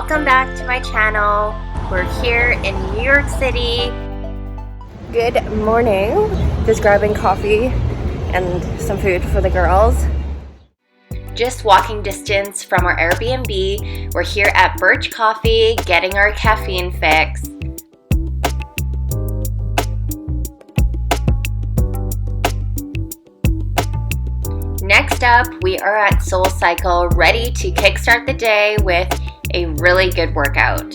Welcome back to my channel. We're here in New York City. Good morning. Just grabbing coffee and some food for the girls. Just walking distance from our Airbnb. We're here at Birch Coffee getting our caffeine fix. Next up, we are at SoulCycle, ready to kickstart the day with a really good workout.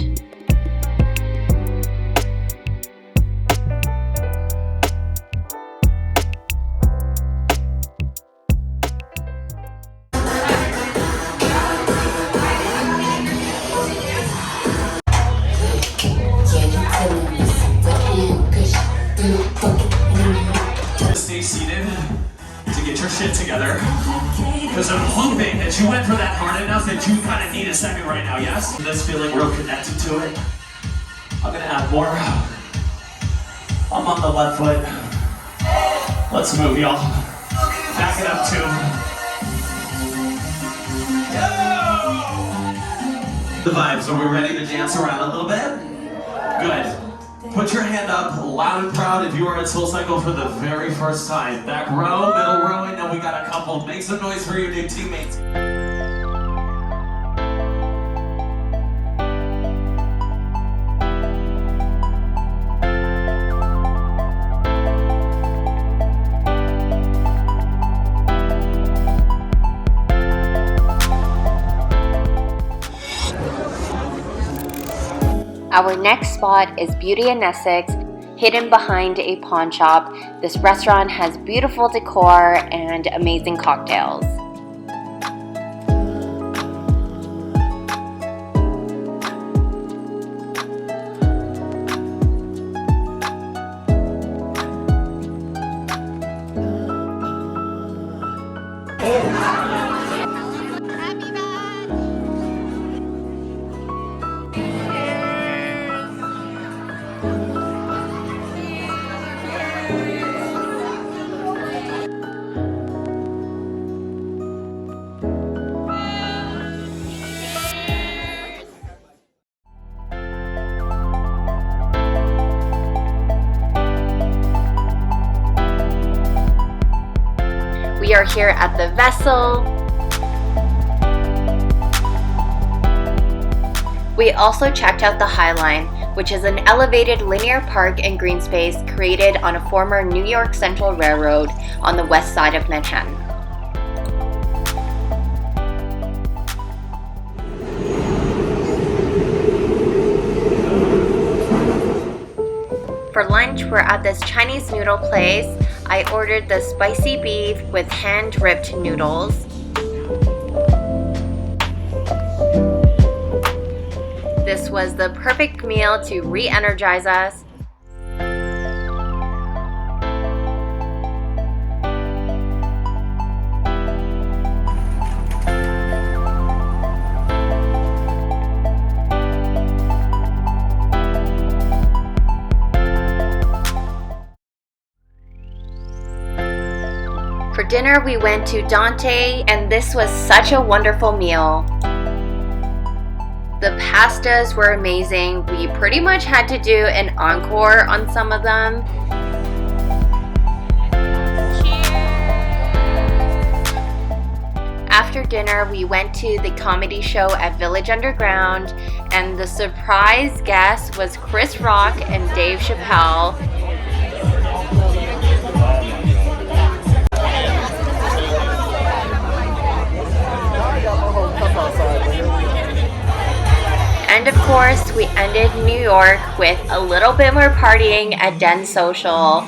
Stay seated to get your shit together. Because I'm hoping that you went for that hard enough that you kind of need a second right now, yes? This feeling real connected to it. I'm gonna add more. I'm on the left foot. Let's move, y'all. Back it up too. The vibes, are we ready to dance around a little bit? Good. Put your hand up, loud and proud if you are at SoulCycle for the very first time. Back row, middle row, I know we got a couple. Make some noise for your new teammates. Our next spot is Beauty in Essex, hidden behind a pawn shop. This restaurant has beautiful decor and amazing cocktails. We are here at the Vessel. We also checked out the High Line, which is an elevated linear park and green space created on a former New York Central Railroad on the west side of Manhattan. For lunch, we're at this Chinese noodle place. I ordered the spicy beef with hand-ripped noodles. This was the perfect meal to re-energize us. For dinner, we went to Dante, and this was such a wonderful meal. The pastas were amazing. We pretty much had to do an encore on some of them. After dinner, we went to the comedy show at Village Underground, and the surprise guest was Chris Rock and Dave Chappelle. And of course, we ended New York with a little bit more partying at Den Social.